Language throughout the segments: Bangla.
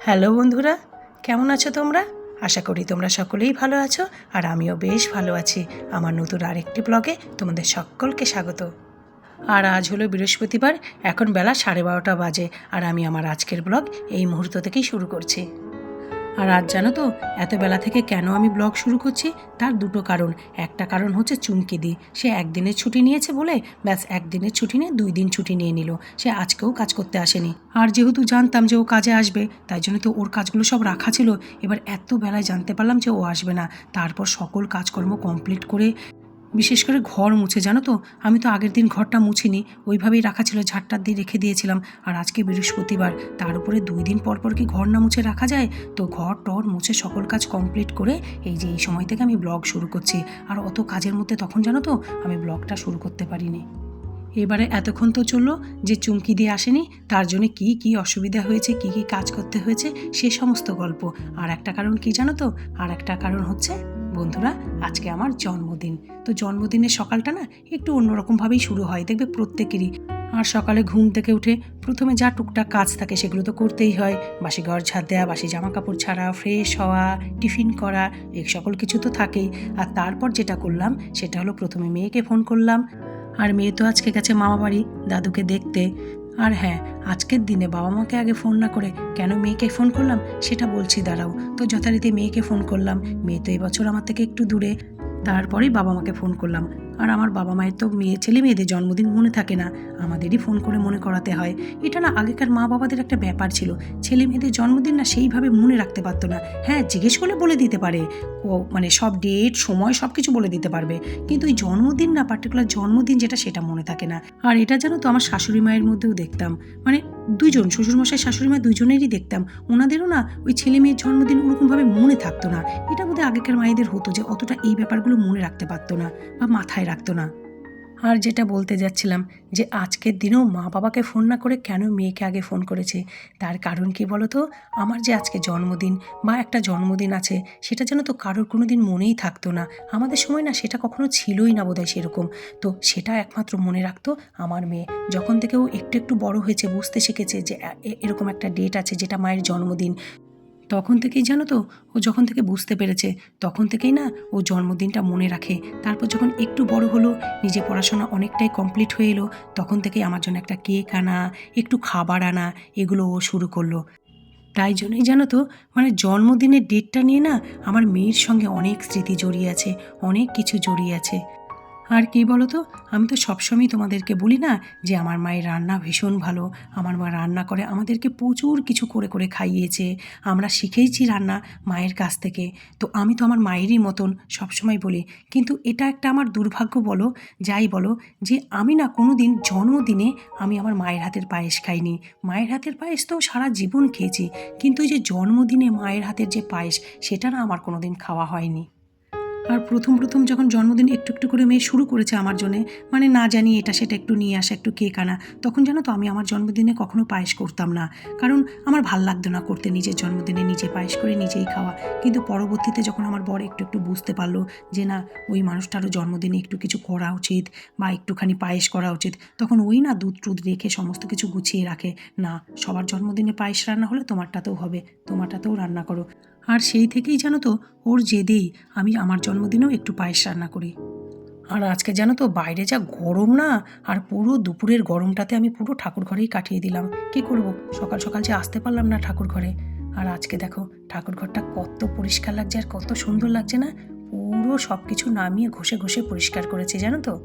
হ্যালো বন্ধুরা, কেমন আছো তোমরা? আশা করি তোমরা সকলেই ভালো আছো, আর আমিও বেশ ভালো আছি। আমার নতুন আরেকটি ব্লগে তোমাদের সকলকে স্বাগত। আর আজ হলো বৃহস্পতিবার, এখন বেলা 12:30 বাজে, আর আমি আমার আজকের ব্লগ এই মুহূর্ত থেকেই শুরু করছি। আর আজ জানো তো এত বেলা থেকে কেন আমি ব্লগ শুরু করছি? তার দুটো কারণ। একটা কারণ হচ্ছে চুমকিদি, সে একদিনের ছুটি নিয়েছে বলে ব্যাস একদিনের ছুটি নিয়ে 2 দিন ছুটি নিয়ে নিল। সে আজকেও কাজ করতে আসেনি, আর যেহেতু জানতাম যে ও কাজে আসবে, তাই জন্য তো ওর কাজগুলো সব রাখা ছিল। এবার এত বেলায় জানতে পারলাম যে ও আসবে না। তারপর সকল কাজকর্ম কমপ্লিট করে, বিশেষ করে ঘর মুছে, জানো তো আমি তো আগের দিন ঘরটা মুছিনি, ওইভাবেই রাখা ছিল, ঝাড়টার দিয়ে রেখে দিয়েছিলাম। আর আজকে বৃহস্পতিবার, তার উপরে 2 দিন পর পর কি ঘর না মুছে রাখা যায়? তো ঘর টর মুছে সকল কাজ কমপ্লিট করে এই যে এই সময় থেকে আমি ব্লগ শুরু করছি। আর অত কাজের মধ্যে তখন জানো তো আমি ব্লগটা শুরু করতে পারিনি। এবারে এতক্ষণ তো চললো যে চুমকি দিয়ে আসেনি, তার জন্য কি কি অসুবিধা হয়েছে, কি কি কাজ করতে হয়েছে, সে সমস্ত গল্প। আর একটা কারণ কি জানো তো? আর একটা কারণ হচ্ছে বন্ধুরা, আজকে আমার জন্মদিন। তো জন্মদিনের সকালটা না একটু অন্যরকমভাবেই শুরু হয়, দেখবে প্রত্যেকেরই। আর সকালে ঘুম থেকে উঠে প্রথমে যা টুকটাক কাজ থাকে সেগুলো তো করতেই হয়। বাসি ঘর ঝাড় দেওয়া, বাসি জামা কাপড় ছাড়া, ফ্রেশ হওয়া, টিফিন করা, এই সকল কিছু তো থাকেই। আর তারপর যেটা করলাম সেটা হলো প্রথমে মেয়েকে ফোন করলাম। আর মেয়ে তো আজকে গেছে মামা বাড়ি দাদুকে দেখতে। আর হ্যাঁ, আজকের দিনে বাবা মাকে আগে ফোন না করে কেন মেয়েকে ফোন করলাম সেটা বলছি, দাঁড়াও। তো যথারীতি মেয়েকে ফোন করলাম। মেয়ে তো এবছর আমার থেকে একটু দূরে। তারপরেই বাবা মাকে ফোন করলাম। আর আমার বাবা মায়ের তো ছেলে মেয়েদের জন্মদিন মনে থাকে না, আমাদেরই ফোন করে মনে করাতে হয়। এটা না আগেকার মা বাবাদের একটা ব্যাপার ছিল, ছেলে মেয়েদের জন্মদিন না সেইভাবে মনে রাখতে পারতো না। হ্যাঁ, জিজ্ঞেস করলে বলে দিতে পারে, ও মানে সব ডেট সময় সব কিছু বলে দিতে পারবে, কিন্তু ওই জন্মদিন না, পার্টিকুলার জন্মদিন যেটা, সেটা মনে থাকে না। আর এটা জানো তো আমার শাশুড়ি মায়ের মধ্যেও দেখতাম, মানে দুইজন শ্বশুরমশাই শাশুড়ি মা দুইজনেরই দেখতাম, ওনাদেরও না ওই ছেলে মেয়ের জন্মদিন ওরকমভাবে মনে থাকতো না। এটা বোধহয় আগেকার মায়েদের হতো যে অতটা এই ব্যাপারগুলো মনে রাখতে পারতো না বা মাথায় রাখতো না। আর যেটা বলতে যাচ্ছিলাম, যে আজকের দিনেও মা বাবাকে ফোন না করে কেন মেয়েকে আগে ফোন করেছে, তার কারণ কি বলো তো? আমার যে আজকে জন্মদিন বা একটা জন্মদিন আছে, সেটা যেন তো কারোর কোনো দিন মনেই থাকতো না। আমাদের সময় না সেটা কখনো ছিলই না বোধহয় সেরকম। তো সেটা একমাত্র মনে রাখতো আমার মেয়ে। যখন থেকে ও একটু একটু বড় হয়েছে, বুঝতে শিখেছে যে এরকম একটা ডেট আছে যেটা মায়ের জন্মদিন, তখন থেকেই জানো তো, ও যখন থেকে বুঝতে পেরেছে তখন থেকেই না ও জন্মদিনটা মনে রাখে। তারপর যখন একটু বড় হলো, নিজে পড়াশোনা অনেকটাই কমপ্লিট হয়ে এলো, তখন থেকেই আমার জন্য একটা কেক আনা, একটু খাবার আনা, এগুলো ও শুরু করলো। তাই জন্যই জানো তো, মানে জন্মদিনের ডেটটা নিয়ে না আমার মেয়ের সঙ্গে অনেক স্মৃতি জড়িয়ে আছে, অনেক কিছু জড়িয়ে আছে। আর কি বলো তো, আমি তো সবসময় তোমাদেরকে বলি না যে আমার মায়ের রান্না ভীষণ ভালো। আমার মা রান্না করে আমাদেরকে প্রচুর কিছু করে করে খাইয়েছে, আমরা শিখেইছি রান্না মায়ের কাছ থেকে। তো আমি তো আমার মায়েরই মতন সবসময় বলি। কিন্তু এটা একটা আমার দুর্ভাগ্য বলো, যাই বলো, যে আমি না কোনো দিন জন্মদিনে আমি আমার মায়ের হাতের পায়েস খাইনি। মায়ের হাতের পায়েস তো সারা জীবন খেয়েছি, কিন্তু এই যে জন্মদিনে মায়ের হাতের যে পায়েস, সেটা না আমার কোনো দিন খাওয়া হয়নি। আর প্রথম প্রথম যখন জন্মদিন একটু একটু করে মেয়ে শুরু করেছে আমার জন্যে, মানে না জানি এটা সেটা একটু নিয়ে আসা, একটু কেক আনা, তখন জানো তো আমি আমার জন্মদিনে কখনো পায়েস করতাম না, কারণ আমার ভাল লাগতো না করতে নিজের জন্মদিনে নিজে পায়েস করে নিজেই খাওয়া। কিন্তু পরবর্তীতে যখন আমার বর একটু একটু বুঝতে পারলো যে না, ওই মানুষটারও জন্মদিনে একটু কিছু করা উচিত বা একটুখানি পায়েস করা উচিত, তখন ওই না দুধ টুধ রেখে সমস্ত কিছু গুছিয়ে রাখে। না, সবার জন্মদিনে পায়েস রান্না হলে তোমারটাতেও হবে, তোমারটাতেও রান্না করো। আর সেই থেকেই জানো তো, ওর জেদেই আমি আমার জন্মদিনেও একটু পায়েস রান্না করি। আর আজকে জানো তো বাইরে যা গরম না, আর পুরো দুপুরের গরমটাতে আমি পুরো ঠাকুর ঘরেই কাটিয়ে দিলাম। কি করব, সকাল সকাল যে আসতে পারলাম না ঠাকুর ঘরে। আর আজকে দেখো ঠাকুর ঘরটা কত পরিষ্কার লাগছে আর কত সুন্দর লাগছে না, পুরো সব কিছু নামিয়ে ঘষে ঘষে পরিষ্কার করেছে জানো তো।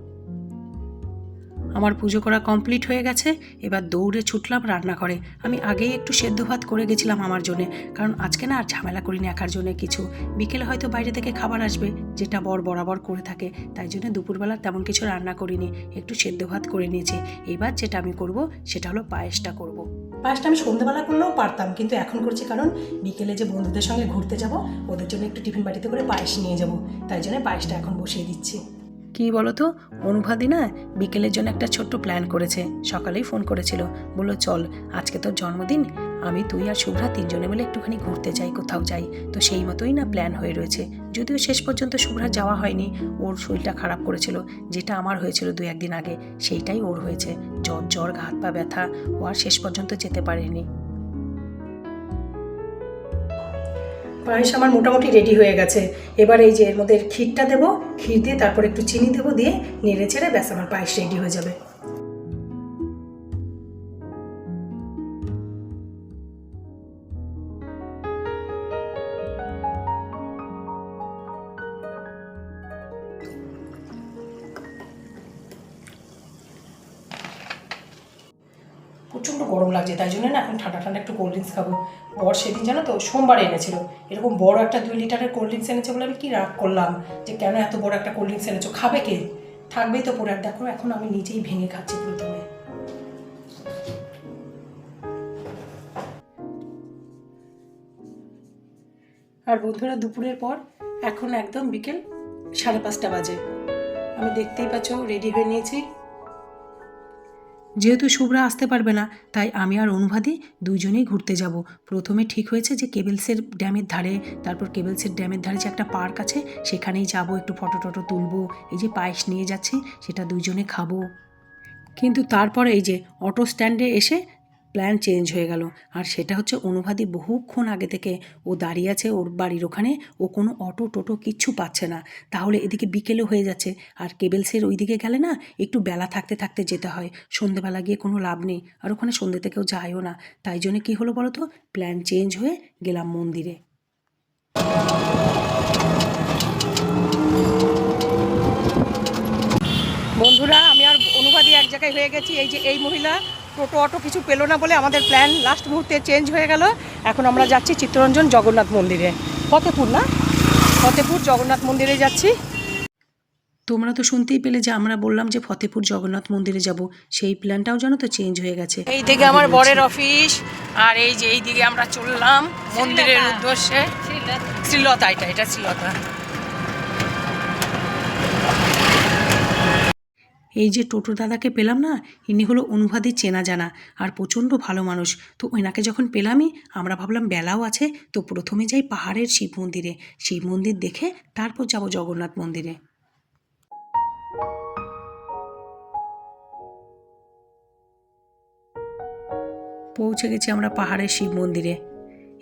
আমার পুজো করা কমপ্লিট হয়ে গেছে, এবার দৌড়ে ছুটলাম রান্নাঘরে। আমি আগেই একটু সেদ্ধ ভাত করে গেছিলাম আমার জন্যে, কারণ আজকে না আর ঝামেলা করিনি একার জন্যে কিছু। বিকেলে হয়তো বাইরে থেকে খাবার আসবে, যেটা বর বরাবর করে থাকে, তাই জন্য দুপুরবেলা তেমন কিছু রান্না করিনি, একটু সেদ্ধ ভাত করে নিয়েছি। এবার যেটা আমি করব সেটা হলো পায়েসটা করব। পায়েসটা আমি সন্ধ্যেবেলা করলেও পারতাম, কিন্তু এখন করছি কারণ বিকেলে যে বন্ধুদের সঙ্গে ঘুরতে যাব, ওদের জন্য একটু টিফিন বাটিতে করে পায়েস নিয়ে যাব, তাই জন্য পায়েসটা এখন বসিয়ে দিচ্ছি। কি বলো তো, অনুভাদি না বিকেলের জন্য একটা ছোট্ট প্ল্যান করেছে। সকালেই ফোন করেছিল, বললো চল আজকে তোর জন্মদিন, আমি তুই আর শুভ্রা তিনজনে মিলে একটুখানি ঘুরতে যাই, কোথাও যাই। তো সেই মতোই না প্ল্যান হয়ে রয়েছে। যদিও শেষ পর্যন্ত শুভ্রা যাওয়া হয়নি, ওর শরীরটা খারাপ করেছিল, যেটা আমার হয়েছিল 2-1 দিন আগে, সেইটাই ওর হয়েছে। জ্বর, হাত পা ব্যথা, ও আর শেষ পর্যন্ত যেতে পারেনি। পায়েস আমার মোটামুটি রেডি হয়ে গেছে। এবার এই যে এর মধ্যে ক্ষীরটা দেবো, ক্ষীর দিয়ে তারপর একটু চিনি দেবো, দিয়ে নেড়ে চেড়ে ব্যাস আমার পায়েস রেডি হয়ে যাবে। প্রচণ্ড গরম লাগছে, তাই জন্য না এখন ঠান্ডা ঠান্ডা একটু কোল্ড ড্রিঙ্কস খাবো। বর সেদিন জানো তো সোমবারে এনেছিল, এরকম বড় একটা 2 লিটারের কোল্ড ড্রিঙ্কস এনেছে বলে আমি কি রাগ করলাম যে কেন এত বড় একটা কোল্ড ড্রিঙ্কস এনেছো, খাবে কে? থাকবেই তো পরে। আর দেখো এখন আমি নিজেই ভেঙে খাচ্ছি প্রথমে। আর বন্ধুরা দুপুরের পর এখন একদম বিকেল 5:30 বাজে। আমি দেখতেই পাচ্ছ রেডি হয়ে নিয়েছি। যেহেতু শুভ্রা আসতে পারবে না, তাই আমি আর অনুভাদি দুজনেই ঘুরতে যাব। প্রথমে ঠিক হয়েছে যে কেবেলসের ড্যামের ধারে, তারপর কেবেলসের ড্যামের ধারে যে একটা পার্ক আছে সেখানেই যাব, একটু ফটো টটো তুলবো। এই যে পায়েস নিয়ে যাচ্ছি সেটা দুজনে খাবো। কিন্তু তারপরে এই যে অটো স্ট্যান্ডে এসে প্ল্যান চেঞ্জ হয়ে গেল। আর সেটা হচ্ছে অনুভাদি বহুক্ষণ আগে থেকে ও দাঁড়িয়ে আছে ওর বাড়ির ওখানে, ও কোনো অটো টোটো কিচ্ছু পাচ্ছে না। তাহলে এদিকে বিকেলও হয়ে যাচ্ছে, আর কেবেলসের ওই দিকে গেলে না একটু বেলা থাকতে থাকতে যেতে হয়, সন্ধেবেলা গিয়ে কোনো লাভ নেই, আর ওখানে সন্ধে থেকেও যায়ও না। তাই জন্য কী হলো বলো তো, প্ল্যান চেঞ্জ হয়ে গেলাম মন্দিরে। বন্ধুরা আমি আর অনুবাদী এক জায়গায় হয়ে গেছি। এই যে এই মহিলা টোটো অটো কিছু পেলো না বলে আমাদের প্ল্যান লাস্ট মুহূর্তে চেঞ্জ হয়ে গেল। এখন আমরা যাচ্ছি চিত্তরঞ্জন জগন্নাথ মন্দিরে, ফতেপুর না, ফতেপুর জগন্নাথ মন্দিরে যাচ্ছি। তোমরা তো শুনতেই পেলে যে আমরা বললাম যে ফতেপুর জগন্নাথ মন্দিরে যাব, সেই প্ল্যানটাও জানো তো চেঞ্জ হয়ে গেছে। এই দিকে আমার বরের অফিস, আর এই যে এই দিকে আমরা চললাম মন্দিরের উদ্দেশ্যে। শ্রীলতা, এটা শ্রীলতা। এই যে টোটো দাদাকে পেলাম না, ইনি হলো অনুভাদির চেনা জানা আর প্রচণ্ড ভালো মানুষ। তো ওনাকে যখন পেলামই আমরা ভাবলাম বেলাও আছে, তো প্রথমে যাই পাহাড়ের শিব মন্দিরে, শিব মন্দির দেখে তারপর যাব জগন্নাথ মন্দিরে। পৌঁছে গেছি আমরা পাহাড়ের শিব মন্দিরে।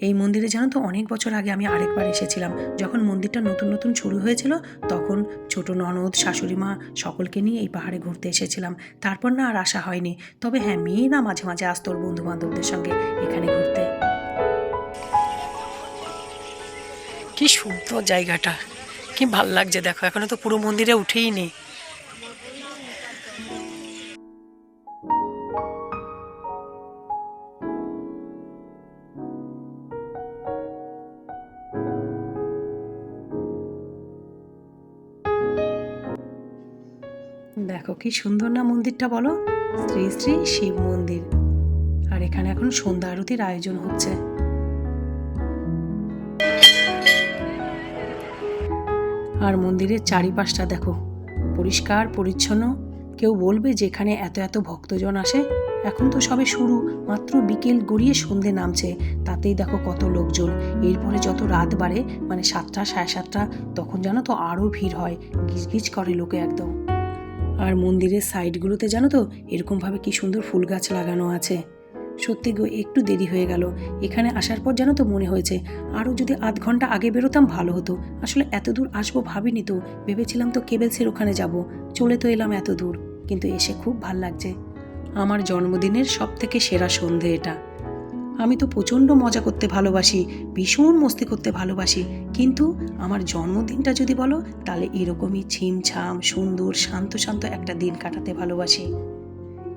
এই মন্দিরে জানো তো অনেক বছর আগে আমি আরেকবার এসেছিলাম, যখন মন্দিরটা নতুন নতুন শুরু হয়েছিল, তখন ছোট ননদ, শাশুড়ি মা সকলকে নিয়ে এই পাহাড়ে ঘুরতে এসেছিলাম। তারপর না আর আসা হয়নি। তবে হ্যাঁ, মেয়েরা মাঝে মাঝে আসতো ওর বন্ধু বান্ধবদের সঙ্গে এখানে ঘুরতে। কি সুন্দর জায়গাটা, কি ভাল লাগছে দেখো। এখনো তো পুরো মন্দিরে উঠেই নেই। দেখো কি সুন্দর না মন্দিরটা, বলো, শ্রী শ্রী শিব মন্দির। আর এখানে এখন সন্ধ্যা আরতির আয়োজন হচ্ছে। আর মন্দিরের চারিপাশটা দেখো পরিষ্কার পরিচ্ছন্ন। কেউ বলবে যে এখানে এত এত ভক্তজন আসে? এখন তো সবে শুরু, মাত্র বিকেল গড়িয়ে সন্ধে নামছে, তাতেই দেখো কত লোকজন। এরপরে যত রাত বাড়ে, মানে 7টা 7:30, তখন জানো তো আরও ভিড় হয়, গিজগিজ করে লোকে একদম। আর মন্দিরের সাইডগুলোতে জানো তো এরকমভাবে কি সুন্দর ফুল গাছ লাগানো আছে। সত্যি গো, একটু দেরি হয়ে গেল। এখানে আসার পর জানো তো মনে হয়েছে আরও যদি আধ ঘন্টা আগে বেরোতাম ভালো হতো। আসলে এত দূর আসবো ভাবিনি তো, ভেবেছিলাম তো কেবেলসের ওখানে যাব, চলে তো এলাম এত দূর, কিন্তু এসে খুব ভাল লাগছে। আমার জন্মদিনের সবথেকে সেরা সন্ধে এটা। আমি তো প্রচণ্ড মজা করতে ভালোবাসি, ভীষণ মস্তি করতে ভালোবাসি, কিন্তু আমার জন্মদিনটা যদি বলো তাহলে এরকমই ছিমছাম সুন্দর শান্ত শান্ত একটা দিন কাটাতে ভালোবাসি।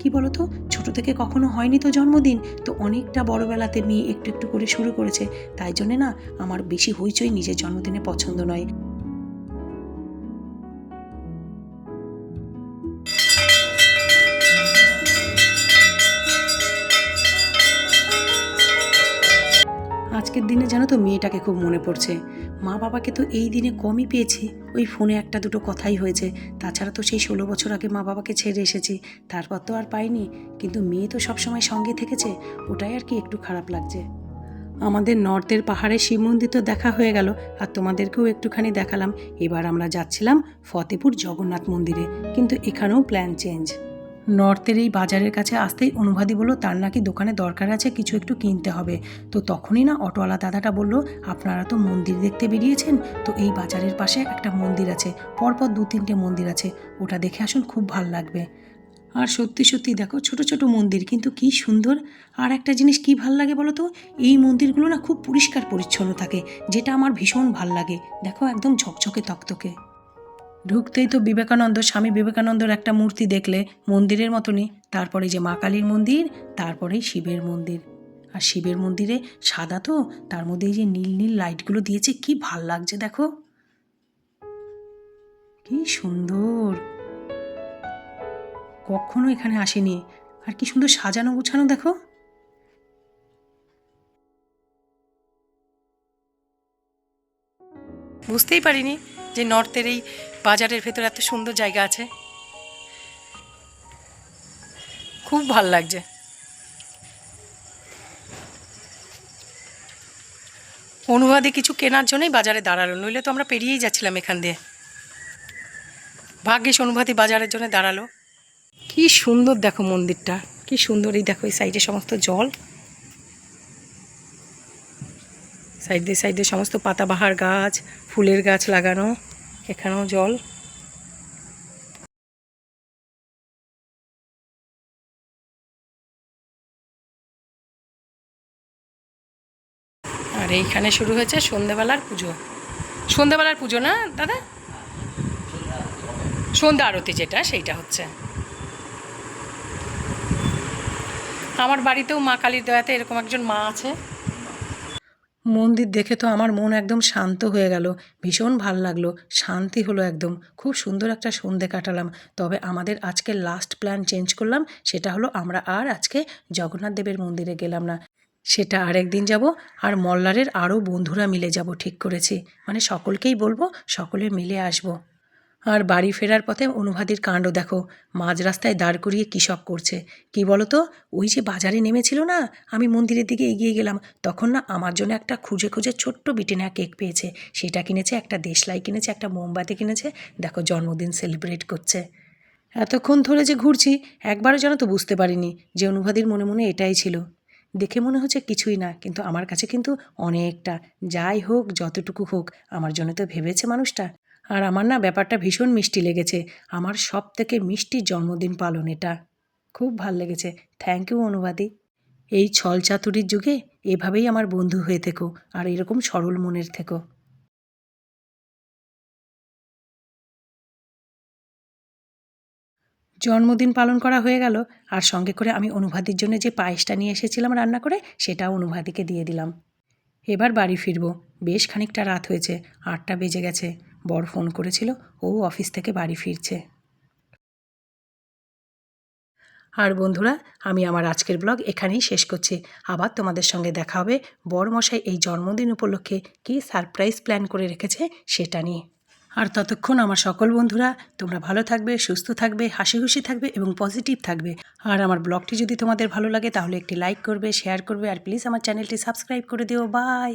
কি বলতো, ছোট থেকে কখনো হয়নি তো জন্মদিন, তো অনেকটা বড়বেলাতে মেয়ে একটু একটু করে শুরু করেছে, তাই জন্যে না আমার বেশি হইচই নিজের জন্মদিনে পছন্দ নয়। আজকে আজকের দিনে জানো তো মেয়েটাকে খুব মনে পড়ছে। মা বাবাকে তো এই দিনে কমই পেয়েছি, ওই ফোনে একটা দুটো কথাই হয়েছে। তাছাড়া তো সেই 16 বছর আগে মা বাবাকে ছেড়ে এসেছি, তারপর তো আর পাইনি। কিন্তু মেয়ে তো সবসময় সঙ্গে থেকেছে, ওটাই আর কি একটু খারাপ লাগছে। আমাদের নর্থের পাহাড়ের শিব মন্দির তো দেখা হয়ে গেল, আর তোমাদেরকেও একটুখানি দেখালাম। এবার আমরা যাচ্ছিলাম ফতেপুর জগন্নাথ মন্দিরে, কিন্তু এখানেও প্ল্যান চেঞ্জ। নর্থের এই বাজারের কাছে আসতেই অনুবাদী বলল তার নাকি দোকানে দরকার আছে, কিছু একটু কিনতে হবে। তো তখনই না অটোওয়ালা দাদাটা বলল, আপনারা তো মন্দির দেখতে বেরিয়েছেন, তো এই বাজারের পাশে একটা মন্দির আছে, পরপর 2-3টে মন্দির আছে, ওটা দেখে আসুন, খুব ভাল লাগবে। আর সত্যি সত্যি দেখো, ছোট ছোট মন্দির, কিন্তু কি সুন্দর। আর একটা জিনিস কি ভাল লাগে বলো তো, এই মন্দিরগুলো না খুব পরিষ্কার পরিচ্ছন্ন থাকে, যেটা আমার ভীষণ ভাল লাগে। দেখো একদম ঝকঝকে তকতকে। ঢুকতেই তো বিবেকানন্দ, স্বামী বিবেকানন্দর একটা মূর্তি দেখলে মন্দিরের মতনই। তারপরে যে মা কালীর মন্দির, তারপরেই শিবের মন্দির। আর শিবের মন্দিরে সাদা তো, তার মধ্যে এই যে নীল নীল লাইটগুলো দিয়েছে, কি ভাল লাগছে দেখো, কি সুন্দর। কখনো এখানে আসেনি। আর কি সুন্দর সাজানো গোছানো দেখো। বুঝতেই পারিনি যে নর্থের এই বাজারের ভেতর এত সুন্দর জায়গা আছে, খুব ভাল লাগছে। অনুবাদে কিছু কেনার জন্যই বাজারে দাঁড়ালো, নইলে তো আমরা পেরিয়েই যাচ্ছিলাম এখান দিয়ে। ভাগ্যিস অনুবাদী বাজারের জন্য দাঁড়ালো। কি সুন্দর দেখো মন্দিরটা, কি সুন্দর। এই দেখো এই সাইডে সমস্ত জল, সাইডে সাইডে সমস্ত পাতাবাহার গাছ, ফুলের গাছ লাগানো, এখানেও জল। আর এইখানে শুরু হয়েছে সন্ধেবেলার পুজো। সন্ধেবেলার পুজো না দাদা, সন্ধ্যা আরতি যেটা, সেইটা হচ্ছে। আমার বাড়িতেও মা কালীর দয়াতে এরকম একজন মা আছে। মন্দির দেখে তো আমার মন একদম শান্ত হয়ে গেল, ভীষণ ভাল লাগলো, শান্তি হলো একদম। খুব সুন্দর একটা সন্ধে কাটালাম। তবে আমাদের আজকে লাস্ট প্ল্যান চেঞ্জ করলাম, সেটা হলো আমরা আর আজকে জগন্নাথ দেবের মন্দিরে গেলাম না, সেটা আরেকদিন যাব। আর মল্লারের আরও বন্ধুরা মিলে যাব ঠিক করেছি, মানে সকলকেই বলবো, সকলে মিলে আসবো। আর বাড়ি ফেরার পথে অনুভাদির কাণ্ড দেখো, মাঝ রাস্তায় দাঁড় করিয়ে কী সব করছে। কি বলো তো, ওই যে বাজারে নেমেছিল না, আমি মন্দিরের দিকে এগিয়ে গেলাম, তখন না আমার জন্য একটা খুঁজে খুঁজে ছোট্ট বিটেনা কেক পেয়েছে, সেটা কিনেছে, একটা দেশলাই কিনেছে, একটা মোমবাতি কিনেছে। দেখো জন্মদিন সেলিব্রেট করছে। এতক্ষণ ধরে যে ঘুরছি, একবারও যেন তো বুঝতে পারিনি যে অনুভাদির মনে মনে এটাই ছিল। দেখে মনে হচ্ছে কিছুই না, কিন্তু আমার কাছে কিন্তু অনেকটা। যাই হোক, যতটুকু হোক, আমার জন্য তো ভেবেছে মানুষটা। আর আমার না ব্যাপারটা ভীষণ মিষ্টি লেগেছে, আমার সব থেকে মিষ্টি জন্মদিন পালন এটা। খুব ভাল লেগেছে। থ্যাংক ইউ অনুবাদী। এই ছলচাতুরির যুগে এভাবেই আমার বন্ধু হয়ে থেকো, আর এরকম সরল মনের থেকো। জন্মদিন পালন করা হয়ে গেল, আর সঙ্গে করে আমি অনুভাদির জন্য যে পায়েসটা নিয়ে এসেছিলাম রান্না করে, সেটাও অনুভাদিকে দিয়ে দিলাম। এবার বাড়ি ফিরব। বেশ খানিকটা রাত হয়েছে, 8টা বেজে গেছে। বর ফোন করেছিল, ও অফিস থেকে বাড়ি ফিরছে। আর বন্ধুরা, আমি আমার আজকের ব্লগ এখানেই শেষ করছি। আবার তোমাদের সঙ্গে দেখা হবে বরমশাই এই জন্মদিন উপলক্ষে কী সারপ্রাইজ প্ল্যান করে রেখেছে সেটা নিয়ে। আর ততক্ষণ আমার সকল বন্ধুরা, তোমরা ভালো থাকবে, সুস্থ থাকবে, হাসি খুশি থাকবে এবং পজিটিভ থাকবে। আর আমার ব্লগটি যদি তোমাদের ভালো লাগে তাহলে একটি লাইক করবে, শেয়ার করবে, আর প্লিজ আমার চ্যানেলটি সাবস্ক্রাইব করে দিও। বাই।